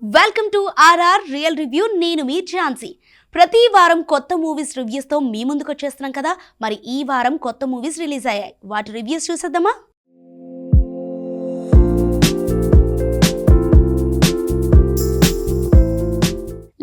Welcome to RR real review. నేను మీ ఝాన్సీ. ప్రతి వారం కొత్త మూవీస్ రివ్యూస్తో మీ ముందుకు వచ్చేస్తున్నాం కదా. మరి ఈ వారం కొత్త మూవీస్ రిలీజ్ అయ్యాయి. వాటి రివ్యూస్ చూసేద్దామా?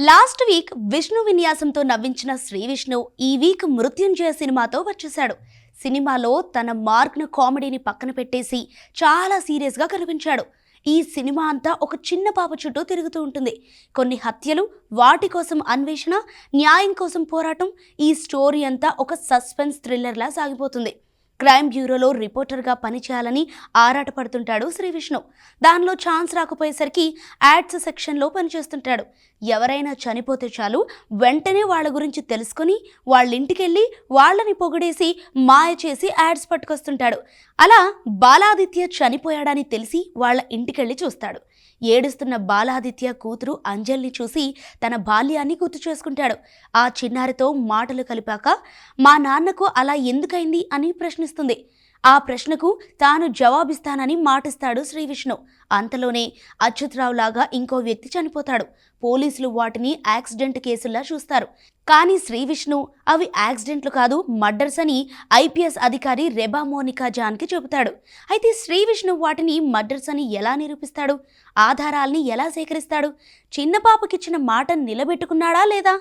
లాస్ట్ వీక్ విష్ణు విన్యాసంతో నవ్వించిన శ్రీ విష్ణు ఈ వీక్ మృత్యుంజయ సినిమాతో వచ్చేశాడు. సినిమాలో తన మార్క్ను కామెడీని పక్కన పెట్టేసి చాలా సీరియస్గా కనిపించాడు. ఈ సినిమా అంతా ఒక చిన్న పాప చుట్టూ తిరుగుతూ ఉంటుంది. కొన్ని హత్యలు, వాటి కోసం అన్వేషణ, న్యాయం కోసం పోరాటం. ఈ స్టోరీ అంతా ఒక సస్పెన్స్ థ్రిల్లర్లా సాగిపోతుంది. క్రైమ్ బ్యూరోలో రిపోర్టర్గా పనిచేయాలని ఆరాటపడుతుంటాడు శ్రీ విష్ణు. దానిలో ఛాన్స్ రాకపోయేసరికి యాడ్స్ సెక్షన్లో పనిచేస్తుంటాడు. ఎవరైనా చనిపోతే చాలు వెంటనే వాళ్ళ గురించి తెలుసుకొని వాళ్ళింటికెళ్ళి వాళ్ళని పొగిడేసి మాయ చేసి యాడ్స్ పట్టుకొస్తుంటాడు. అలా బాలాదిత్య చనిపోయాడని తెలిసి వాళ్ళ ఇంటికెళ్ళి చూస్తాడు. ఏడుస్తున్న బాలాదిత్య కూతురు అంజలిని చూసి తన బాల్యాన్ని గుర్తు చేసుకుంటాడు. ఆ చిన్నారితో మాటలు కలిపాక మా నాన్నకు అలా ఎందుకైంది అని ప్రశ్నిస్తుంది. ఆ ప్రశ్నకు తాను జవాబిస్తానని మాటిస్తాడు శ్రీ విష్ణు. అంతలోనే అచ్యుతరావు లాగా ఇంకో వ్యక్తి చనిపోతాడు. పోలీసులు వాటిని యాక్సిడెంట్ కేసుల్లా చూస్తారు. కానీ శ్రీ విష్ణు అవి యాక్సిడెంట్లు కాదు, మర్డర్స్ అని ఐపీఎస్ అధికారి రెబా మోనికా జాన్కి చెబుతాడు. అయితే శ్రీ విష్ణు వాటిని మర్డర్స్ అని ఎలా నిరూపిస్తాడు? ఆధారాల్ని ఎలా సేకరిస్తాడు? చిన్న పాపకిచ్చిన మాట నిలబెట్టుకున్నాడా లేదా?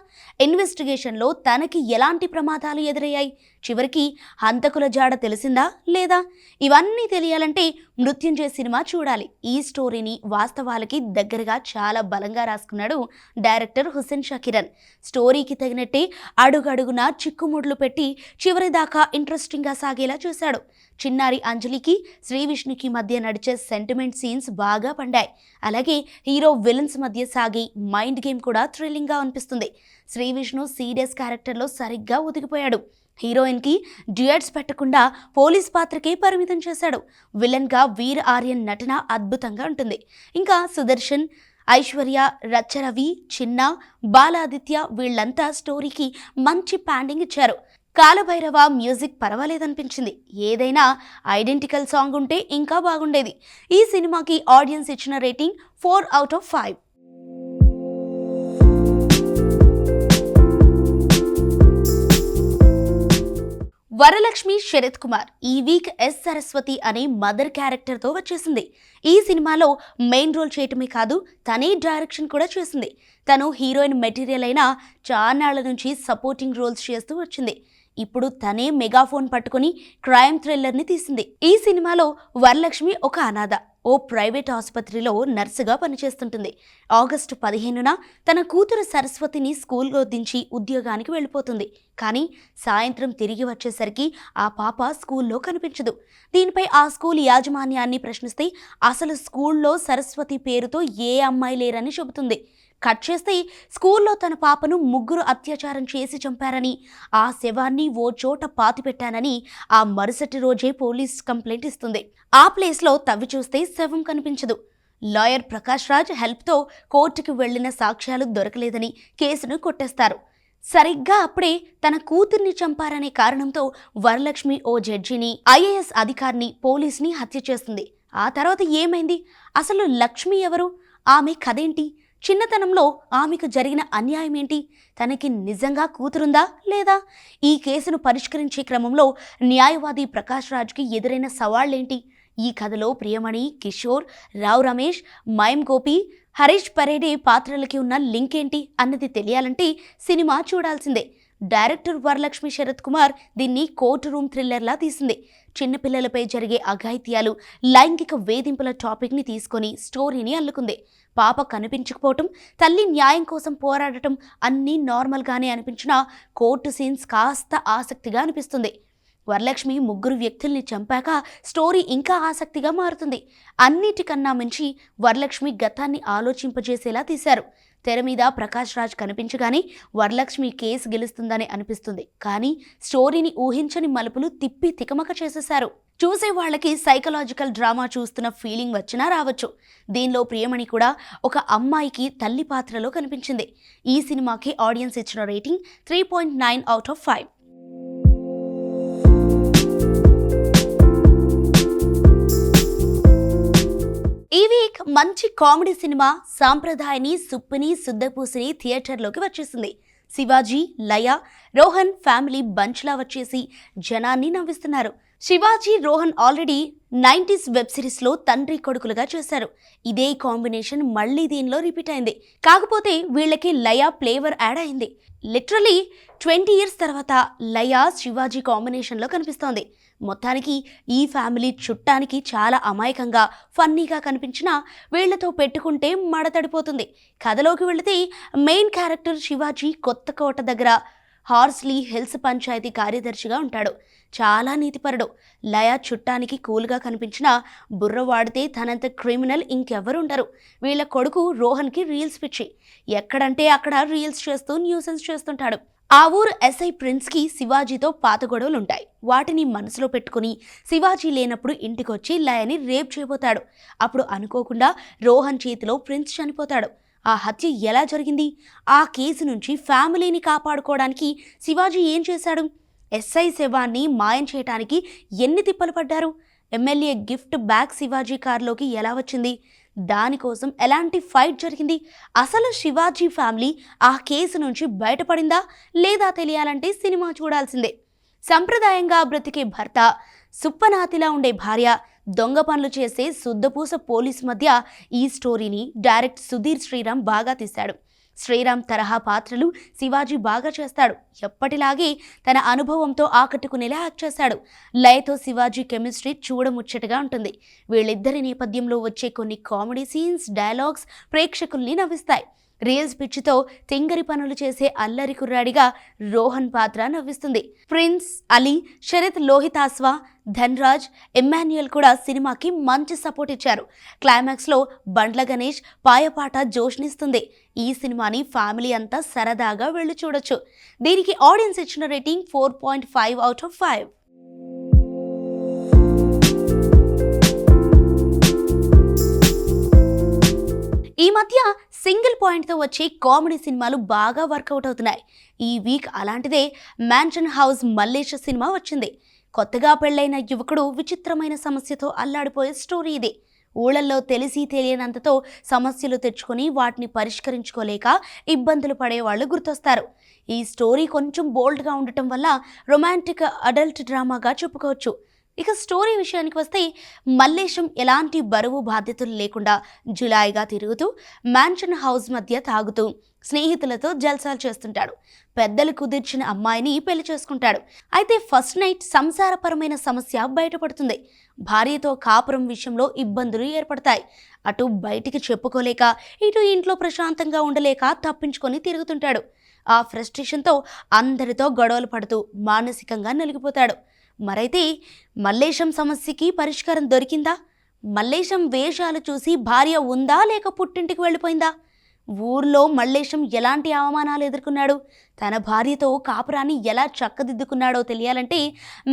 ఇన్వెస్టిగేషన్లో తనకి ఎలాంటి ప్రమాదాలు ఎదురయ్యాయి? చివరికి హంతకుల జాడ తెలిసిందా లేదా? ఇవన్నీ తెలియాలంటే మృత్యుంజయ సినిమా చూడాలి. ఈ స్టోరీని వాస్తవాలకి దగ్గరగా చాలా బలంగా రాసుకున్నాడు డైరెక్టర్ హుస్సేన్ షా కిరణ్. స్టోరీకి తగినట్టే అడుగడుగునా చిక్కుముడులు పెట్టి చివరిదాకా ఇంట్రెస్టింగ్గా సాగేలా చూశాడు. చిన్నారి అంజలికి శ్రీ విష్ణుకి మధ్య నడిచే సెంటిమెంట్ సీన్స్ బాగా పండాయి. అలాగే హీరో విలన్స్ మధ్య సాగే మైండ్ గేమ్ కూడా థ్రిల్లింగ్గా అనిపిస్తుంది. శ్రీ విష్ణు సీరియస్ క్యారెక్టర్లో సరిగ్గా ఒదిగిపోయాడు. హీరోయిన్కి డ్యూయట్స్ పెట్టకుండా పోలీస్ పాత్రకే పరిమితం చేశాడు. విలన్గా వీర్ ఆర్యన్ నటన అద్భుతంగా ఉంటుంది. ఇంకా సుదర్శన్, ఐశ్వర్య, రచ్చరవి, చిన్న, బాలాదిత్య వీళ్ళంతా స్టోరీకి మంచి ప్యాండింగ్ ఇచ్చారు. కాలభైరవ మ్యూజిక్ పర్వాలేదనిపించింది. ఏదైనా ఐడెంటికల్ సాంగ్ ఉంటే ఇంకా బాగుండేది. ఈ సినిమాకి ఆడియన్స్ ఇచ్చిన రేటింగ్ 4/5. వరలక్ష్మి శరత్ కుమార్ ఈ వీక్ ఎస్ సరస్వతి అనే మదర్ క్యారెక్టర్తో వచ్చేసింది. ఈ సినిమాలో మెయిన్ రోల్ చేయటమే కాదు, తనే డైరెక్షన్ కూడా చేసింది. తను హీరోయిన్ మెటీరియల్ అయినా చాన్నాళ్ల నుంచి సపోర్టింగ్ రోల్స్ చేస్తూ వచ్చింది. ఇప్పుడు తనే మెగాఫోన్ పట్టుకుని క్రైమ్ థ్రిల్లర్ని తీసింది. ఈ సినిమాలో వరలక్ష్మి ఒక అనాథ. ఓ ప్రైవేట్ ఆసుపత్రిలో నర్సుగా పనిచేస్తుంటుంది. ఆగస్టు 15న తన కూతురు సరస్వతిని స్కూల్లో దించి ఉద్యోగానికి వెళ్ళిపోతుంది. కానీ సాయంత్రం తిరిగి వచ్చేసరికి ఆ పాప స్కూల్లో కనిపించదు. దీనిపై ఆ స్కూల్ యాజమాన్యాన్ని ప్రశ్నిస్తే అసలు స్కూల్లో సరస్వతి పేరుతో ఏ అమ్మాయి లేరని చెబుతుంది. కట్ చేస్తే స్కూల్లో తన పాపను ముగ్గురు అత్యాచారం చేసి చంపారని, ఆ శవాన్ని ఓ చోట పాతిపెట్టానని ఆ మరుసటి రోజే పోలీస్ కంప్లైంట్ ఇస్తుంది. ఆ ప్లేస్లో తవ్వి చూస్తే శవం కనిపించదు. లాయర్ ప్రకాష్ రాజ్ హెల్ప్తో కోర్టుకు వెళ్లిన సాక్ష్యాలు దొరకలేదని కేసును కొట్టేస్తారు. సరిగ్గా అప్పుడే తన కూతుర్ని చంపారనే కారణంతో వరలక్ష్మి ఓ జడ్జిని, ఐఏఎస్ అధికారిని, పోలీస్ని హత్య చేస్తుంది. ఆ తర్వాత ఏమైంది? అసలు లక్ష్మి ఎవరు? ఆమె కథేంటి? చిన్నతనంలో ఆమెకు జరిగిన అన్యాయం ఏంటి? తనకి నిజంగా కూతురుందా లేదా? ఈ కేసును పరిష్కరించే క్రమంలో న్యాయవాది ప్రకాష్ రాజ్కి ఎదురైన సవాళ్లేంటి? ఈ కథలో ప్రియమణి, కిషోర్, రావు రమేష్, మైమ్ గోపి, హరీష్ పరేడే పాత్రలకి ఉన్న లింక్ ఏంటి అన్నది తెలియాలంటే సినిమా చూడాల్సిందే. డైరెక్టర్ వరలక్ష్మి శరత్ కుమార్ దీన్ని కోర్టు రూమ్ థ్రిల్లర్లా తీసింది. చిన్నపిల్లలపై జరిగే అఘాయిత్యాలు, లైంగిక వేధింపుల టాపిక్ని తీసుకొని స్టోరీని అల్లుకుంది. పాప కనిపించకపోవటం, తల్లి న్యాయం కోసం పోరాడటం అన్నీ నార్మల్గానే అనిపించినా కోర్టు సీన్స్ కాస్త ఆసక్తిగా అనిపిస్తుంది. వరలక్ష్మి ముగ్గురు వ్యక్తుల్ని చంపాక స్టోరీ ఇంకా ఆసక్తిగా మారుతుంది. అన్నిటికన్నా మించి వరలక్ష్మి గతాన్ని ఆలోచింపజేసేలా తీశారు. తెర మీద ప్రకాష్ రాజ్ కనిపించగానే వరలక్ష్మి కేసు గెలుస్తుందని అనిపిస్తుంది. కానీ స్టోరీని ఊహించని మలుపులు తిప్పి తికమక చేసేశారు. చూసే వాళ్ళకి సైకలాజికల్ డ్రామా చూస్తున్న ఫీలింగ్ వచ్చినా రావచ్చు. దీనిలో ప్రియమణి కూడా ఒక అమ్మాయికి తల్లి పాత్రలో కనిపించింది. ఈ సినిమాకి ఆడియన్స్ ఇచ్చిన రేటింగ్ 3.9/5. ఈ వీక్ వీక్ మంచి కామెడీ సినిమా సాంప్రదాయని సుప్పిని సుద్దపూసిని థియేటర్లోకి వచ్చేసింది. శివాజీ, లయ, రోహన్ ఫ్యామిలీ బంచ్లా వచ్చేసి జనాన్ని నవ్విస్తున్నారు. Shivaji, Rohan already 90s web సిరీస్లో తండ్రి కొడుకులుగా చేశారు. ఇదే కాంబినేషన్ మళ్ళీ దీనిలో రిపీట్ అయింది. కాకపోతే వీళ్ళకి లయ ఫ్లేవర్ యాడ్ అయింది. లిటరలీ 20 years తర్వాత లయ శివాజీ కాంబినేషన్లో కనిపిస్తోంది. మొత్తానికి ఈ ఫ్యామిలీ చుట్టానికి చాలా అమాయకంగా ఫన్నీగా కనిపించినా వీళ్లతో పెట్టుకుంటే మడతడిపోతుంది. కథలోకి వెళితే మెయిన్ క్యారెక్టర్ శివాజీ కొత్త కోట దగ్గర హార్స్లీ హిల్స్ పంచాయతీ కార్యదర్శిగా ఉంటాడు. చాలా నీతిపరుడు. లయ చుట్టానికి కూల్గా కనిపించినా బుర్ర వాడితే తనంత క్రిమినల్ ఇంకెవరుండరు. వీళ్ళ కొడుకు రోహన్కి రీల్స్ పిచ్చి. ఎక్కడంటే అక్కడ రీల్స్ చేస్తూ న్యూసెన్స్ చేస్తుంటాడు. ఆ ఊరు ఎస్ఐ ప్రిన్స్కి శివాజీతో పాత గొడవలుంటాయి. వాటిని మనసులో పెట్టుకుని శివాజీ లేనప్పుడు ఇంటికొచ్చి లయని రేప్ చేయబోతాడు. అప్పుడు అనుకోకుండా రోహన్ చేతిలో ప్రిన్స్ చనిపోతాడు. ఆ హత్య ఎలా జరిగింది? ఆ కేసు నుంచి ఫ్యామిలీని కాపాడుకోవడానికి శివాజీ ఏం చేశాడు? ఎస్ఐ శవాన్ని మాయం చేయడానికి ఎన్ని తిప్పలు పడ్డారు? ఎమ్మెల్యే గిఫ్ట్ బ్యాగ్ శివాజీ కారులోకి ఎలా వచ్చింది? దానికోసం ఎలాంటి ఫైట్ జరిగింది? అసలు శివాజీ ఫ్యామిలీ ఆ కేసు నుంచి బయటపడిందా లేదా తెలియాలంటే సినిమా చూడాల్సిందే. సంప్రదాయంగా బ్రతికే భర్త, సుప్పనాతిలా ఉండే భార్య, దొంగ పనులు చేసే శుద్ధపూస పోలీస్ మధ్య ఈ స్టోరీని డైరెక్ట్ సుధీర్ శ్రీరామ్ బాగా తీశాడు. శ్రీరామ్ తరహా పాత్రలు శివాజీ బాగా చేస్తాడు. ఎప్పటిలాగే తన అనుభవంతో ఆకట్టుకునేలా యాక్ట్ చేశాడు. లయతో శివాజీ కెమిస్ట్రీ చూడముచ్చటగా ఉంటుంది. వీళ్ళిద్దరి నేపథ్యంలో వచ్చే కొన్ని కామెడీ సీన్స్, డైలాగ్స్ ప్రేక్షకుల్ని నవ్విస్తాయి. రీల్స్ పిచ్చితో తింగరి పనులు చేసే అల్లరి కుర్రాడిగా రోహన్ పాత్ర నవ్విస్తుంది. ప్రిన్స్, అలీ, శరత్ లోహితాస్వా, ధన్రాజ్, ఎమ్మాన్యుయల్ కూడా సినిమాకి మంచి సపోర్ట్ ఇచ్చారు. క్లైమాక్స్లో బండ్ల గణేష్ పాయపాట జోష్నిస్తుంది. ఈ సినిమాని ఫ్యామిలీ అంతా సరదాగా వెళ్ళి చూడొచ్చు. దీనికి ఆడియన్స్ ఇచ్చిన రేటింగ్ 4.5/5. ఈ మధ్య సింగిల్ పాయింట్తో వచ్చే కామెడీ సినిమాలు బాగా వర్కౌట్ అవుతున్నాయి. ఈ వీక్ అలాంటిదే మ్యాన్షన్ హౌస్ మల్లేష్ సినిమా వచ్చింది. కొత్తగా పెళ్లైన యువకుడు విచిత్రమైన సమస్యతో అల్లాడిపోయే స్టోరీ ఇది. ఊళ్ళల్లో తెలిసి తెలియనంతతో సమస్యలు తెచ్చుకొని వాటిని పరిష్కరించుకోలేక ఇబ్బందులు పడేవాళ్ళు గుర్తొస్తారు. ఈ స్టోరీ కొంచెం బోల్డ్గా ఉండటం వల్ల రొమాంటిక్ అడల్ట్ డ్రామాగా చెప్పుకోవచ్చు. ఇక స్టోరీ విషయానికి వస్తే మల్లేశం ఎలాంటి బరువు బాధ్యతలు లేకుండా జులాయిగా తిరుగుతూ మ్యాన్షన్ హౌస్ మధ్య తాగుతూ స్నేహితులతో జల్సాలు చేస్తుంటాడు. పెద్దలు కుదిర్చిన అమ్మాయిని పెళ్లి చేసుకుంటాడు. అయితే ఫస్ట్ నైట్ సంసారపరమైన సమస్య బయటపడుతుంది. భార్యతో కాపురం విషయంలో ఇబ్బందులు ఏర్పడతాయి. అటు బయటికి చెప్పుకోలేక ఇటు ఇంట్లో ప్రశాంతంగా ఉండలేక తప్పించుకొని తిరుగుతుంటాడు. ఆ ఫ్రస్ట్రేషన్తో అందరితో గొడవలు పడుతూ మానసికంగా నలిగిపోతాడు. మరైతే మల్లేశం సమస్యకి పరిష్కారం దొరికిందా? మల్లేశం వేషాలు చూసి భార్య ఉందా లేక పుట్టింటికి వెళ్ళిపోయిందా? ఊర్లో మల్లేశం ఎలాంటి అవమానాలు ఎదుర్కొన్నాడు? తన భార్యతో కాపురాన్ని ఎలా చక్కదిద్దుకున్నాడో తెలియాలంటే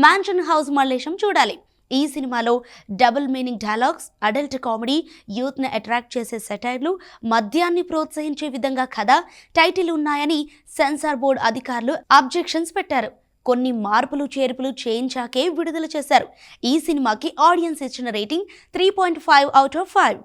మ్యాన్షన్ హౌస్ మల్లేశం చూడాలి. ఈ సినిమాలో double meaning dialogues, adult comedy, యూత్ని అట్రాక్ట్ చేసే సెటైర్లు, మద్యాన్ని ప్రోత్సహించే విధంగా కథ, టైటిల్ ఉన్నాయని సెన్సార్ బోర్డు అధికారులు అబ్జెక్షన్స్ పెట్టారు. కొన్ని మార్పులు చేర్పులు చేయించాకే విడుదల చేశారు. ఈ సినిమాకి ఆడియన్స్ ఇచ్చిన రేటింగ్ 3.5/5.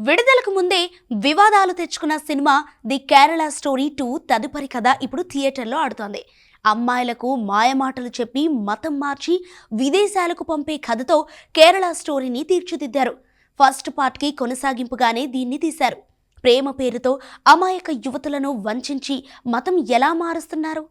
విడుదలకు ముందే వివాదాలు తెచ్చుకున్న సినిమా ది కేరళ స్టోరీ 2 తదుపరి కథ ఇప్పుడు థియేటర్లో ఆడుతోంది. అమ్మాయిలకు మాయమాటలు చెప్పి మతం మార్చి విదేశాలకు పంపే కథతో కేరళ స్టోరీని తీర్చిదిద్దారు. ఫస్ట్ పార్ట్కి కొనసాగింపుగానే దీన్ని తీశారు. ప్రేమ పేరుతో అమాయక యువతులను వంచించి మతం ఎలా మారుస్తున్నారు?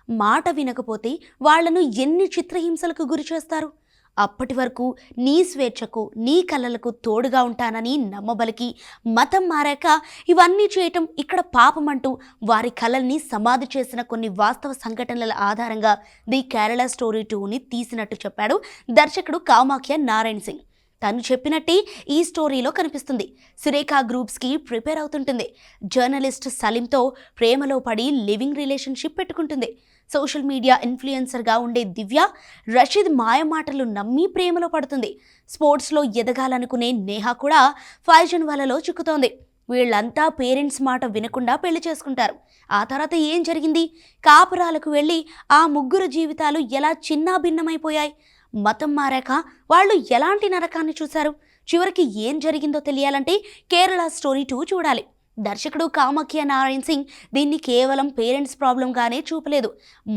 మాట వినకపోతే వాళ్లను ఎన్ని చిత్రహింసలకు గురి చేస్తారు? అప్పటి వరకు నీ స్వేచ్ఛకు, నీ కలలకు తోడుగా ఉంటానని నమ్మబలికి మతం మారాక ఇవన్నీ చేయటం ఇక్కడ పాపమంటూ వారి కలల్ని సమాధి చేసిన కొన్ని వాస్తవ సంఘటనల ఆధారంగా ది కేరళ స్టోరీ 2ని తీసినట్టు చెప్పాడు దర్శకుడు కామాఖ్య నారాయణ్ సింగ్. తను చెప్పినట్టే ఈ స్టోరీలో కనిపిస్తుంది. సురేఖ గ్రూప్స్కి ప్రిపేర్ అవుతుంటుంది. జర్నలిస్ట్ సలీంతో ప్రేమలో పడి లివింగ్ రిలేషన్షిప్ పెట్టుకుంటుంది. సోషల్ మీడియా ఇన్ఫ్లుయెన్సర్గా ఉండే దివ్య రషీద్ మాయమాటలు నమ్మి ప్రేమలో పడుతుంది. స్పోర్ట్స్లో ఎదగాలనుకునే నేహా కూడా ఫైజన్ వలలో చిక్కుతోంది. వీళ్ళంతా పేరెంట్స్ మాట వినకుండా పెళ్లి చేసుకుంటారు. ఆ తర్వాత ఏం జరిగింది? కాపురాలకు వెళ్ళి ఆ ముగ్గురు జీవితాలు ఎలా చిన్నాభిన్నమైపోయాయి? మతం మారాక వాళ్ళు ఎలాంటి నరకాన్ని చూశారు? చివరికి ఏం జరిగిందో తెలియాలంటే కేరళ స్టోరీ 2 చూడాలి. దర్శకుడు కామాఖ్య నారాయణ్ సింగ్ దీన్ని కేవలం పేరెంట్స్ ప్రాబ్లంగానే చూపలేదు,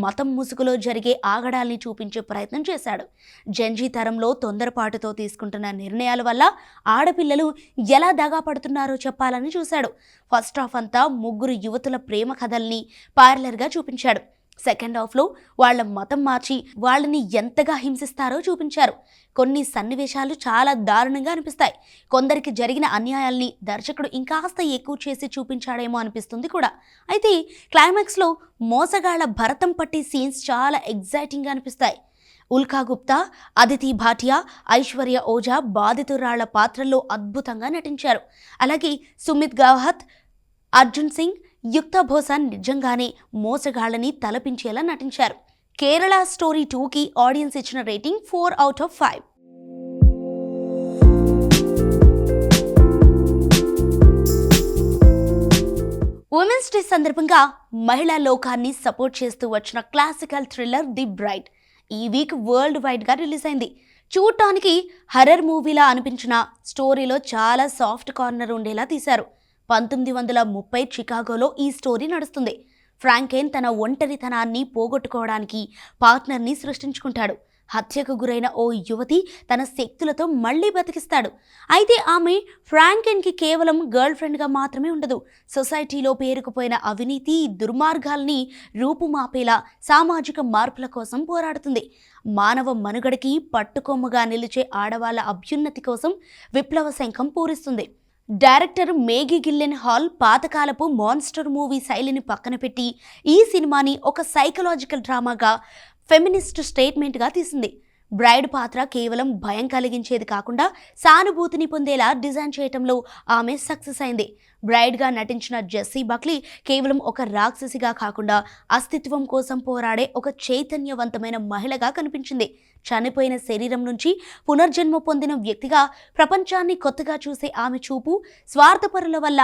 మతం ముసుగులో జరిగే ఆగడాల్ని చూపించే ప్రయత్నం చేశాడు. జెన్జీ తరంలో తొందరపాటుతో తీసుకుంటున్న నిర్ణయాల వల్ల ఆడపిల్లలు ఎలా దగా పడుతున్నారో చెప్పాలని చూశాడు. ఫస్ట్ హాఫ్ అంతా ముగ్గురు యువతుల ప్రేమ కథల్ని పార్లర్గా చూపించాడు. సెకండ్ హాఫ్లో వాళ్ళ మతం మార్చి వాళ్ళని ఎంతగా హింసిస్తారో చూపించారు. కొన్ని సన్నివేశాలు చాలా దారుణంగా అనిపిస్తాయి. కొందరికి జరిగిన అన్యాయాల్ని దర్శకుడు ఇంకాస్త ఎక్కువ చేసి చూపించాడేమో అనిపిస్తుంది కూడా. అయితే క్లైమాక్స్లో మోసగాళ్ల భరతం పట్టే సీన్స్ చాలా ఎగ్జైటింగ్గా అనిపిస్తాయి. ఉల్కా గుప్తా, అదితి భాటియా, ఐశ్వర్య ఓజా బాధితురాళ్ల పాత్రల్లో అద్భుతంగా నటించారు. అలాగే సుమిత్ గౌహత్, అర్జున్ సింగ్, యుక్త భోసాన్ నిజంగానే మోసగాళ్లని తలపించేలా నటించారు. కేరళ స్టోరీ 2కి ఆడియన్స్ ఇచ్చిన రేటింగ్ 4/5. ఉమెన్స్ డే సందర్భంగా మహిళా లోకాన్ని సపోర్ట్ చేస్తూ వచ్చిన క్లాసికల్ థ్రిల్లర్ ది బ్రైడ్ ఈ వీక్ వరల్డ్ వైడ్గా రిలీజ్ అయింది. చూడటానికి హర్రర్ మూవీలా అనిపించిన స్టోరీలో చాలా సాఫ్ట్ కార్నర్ ఉండేలా తీశారు. 1930 చికాగోలో ఈ స్టోరీ నడుస్తుంది. ఫ్రాంకెన్ తన ఒంటరితనాన్ని పోగొట్టుకోవడానికి పార్ట్నర్ని సృష్టించుకుంటాడు. హత్యకు గురైన ఓ యువతి తన శక్తులతో మళ్లీ బతికిస్తాడు. అయితే ఆమె ఫ్రాంకెన్కి కేవలం గర్ల్ ఫ్రెండ్గా మాత్రమే ఉండదు. సొసైటీలో పేరుకుపోయిన అవినీతి, దుర్మార్గాల్ని రూపుమాపేలా సామాజిక మార్పుల కోసం పోరాడుతుంది. మానవ మనుగడకి పట్టుకొమ్మగా నిలిచే ఆడవాళ్ల అభ్యున్నతి కోసం విప్లవ శంఖం పూరిస్తుంది. డైరెక్టర్ మేఘీ గిల్లెన్ హాల్ పాతకాలపు మాన్స్టర్ మూవీ శైలిని పక్కన పెట్టి ఈ సినిమాని ఒక సైకలాజికల్ డ్రామాగా, ఫెమినిస్ట్ స్టేట్మెంట్గా తీసింది. బ్రైడ్ పాత్ర కేవలం భయం కలిగించేది కాకుండా సానుభూతిని పొందేలా డిజైన్ చేయటంలో ఆమె సక్సెస్ అయింది. బ్రైడ్గా నటించిన జెస్సీ బక్లీ కేవలం ఒక రాక్షసిగా కాకుండా అస్తిత్వం కోసం పోరాడే ఒక చైతన్యవంతమైన మహిళగా కనిపించింది. చనిపోయిన శరీరం నుంచి పునర్జన్మ పొందిన వ్యక్తిగా ప్రపంచాన్ని కొత్తగా చూసే ఆమె చూపు, స్వార్థపరుల వల్ల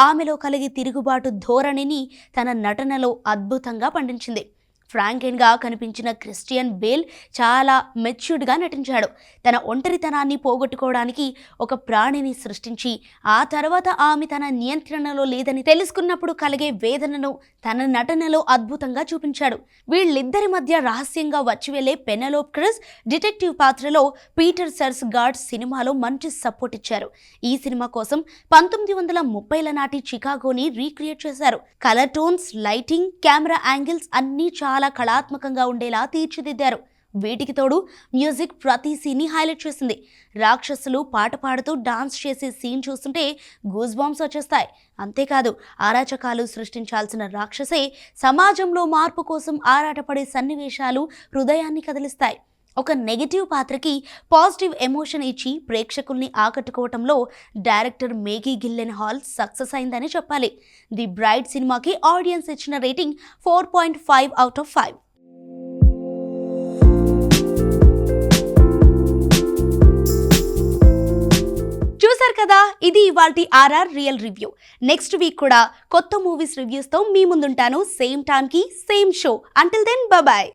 ఆమెలో కలిగే తిరుగుబాటు ధోరణిని తన నటనలో అద్భుతంగా పండించింది. ఫ్రాంకెన్గా కనిపించిన క్రిస్టియన్ బేల్ చాలా మెచ్యూర్డ్గా నటించాడు. తన ఒంటరితనాన్ని పోగొట్టుకోవడానికి ఒక ప్రాణిని సృష్టించి ఆ తర్వాత ఆమె తన నియంత్రణలో లేదని తెలుసుకున్నప్పుడు కలిగే వేదనను తన నటనలో అద్భుతంగా చూపించాడు. వీళ్ళిద్దరి మధ్య రహస్యంగా వచ్చి వెళ్లే పెనెలోప్ క్రస్ డిటెక్టివ్ పాత్రలో పీటర్ సర్స్ గార్డ్ సినిమాలో మంచి సపోర్ట్ ఇచ్చారు. ఈ సినిమా కోసం 1930ల నాటి చికాగోని రీక్రియేట్ చేశారు. Colour tones, lighting, camera angles అన్నీ చాలా కళాత్మకంగా ఉండేలా తీర్చిదిద్దారు. వీటికి తోడు మ్యూజిక్ ప్రతి సీన్ని హైలైట్ చేసింది. రాక్షసులు పాట పాడుతూ డాన్స్ చేసే సీన్ చూస్తుంటే గూస్ బాంబ్స్ వచ్చేస్తాయి. అంతేకాదు అరాచకాలు సృష్టించాల్సిన రాక్షసే సమాజంలో మార్పు కోసం ఆరాటపడే సన్నివేశాలు హృదయాన్ని కదిలిస్తాయి. ఒక నెగటివ్ పాత్రకి పాజిటివ్ ఎమోషన్ ఇచ్చి ప్రేక్షకుల్ని ఆకట్టుకోవటంలో director Maggie Gyllenhaal success అయిందని చెప్పాలి. ది బ్రైడ్ సినిమాకి ఆడియన్స్ ఇచ్చిన రేటింగ్ 4.5/5. చూసారు కదా, ఇది ఇవాల్టి RR real review. Next week కూడా కొత్త మూవీస్ రివ్యూస్తో మీ ముందుంటాను. సేమ్ టైంకి same show. Until then bye.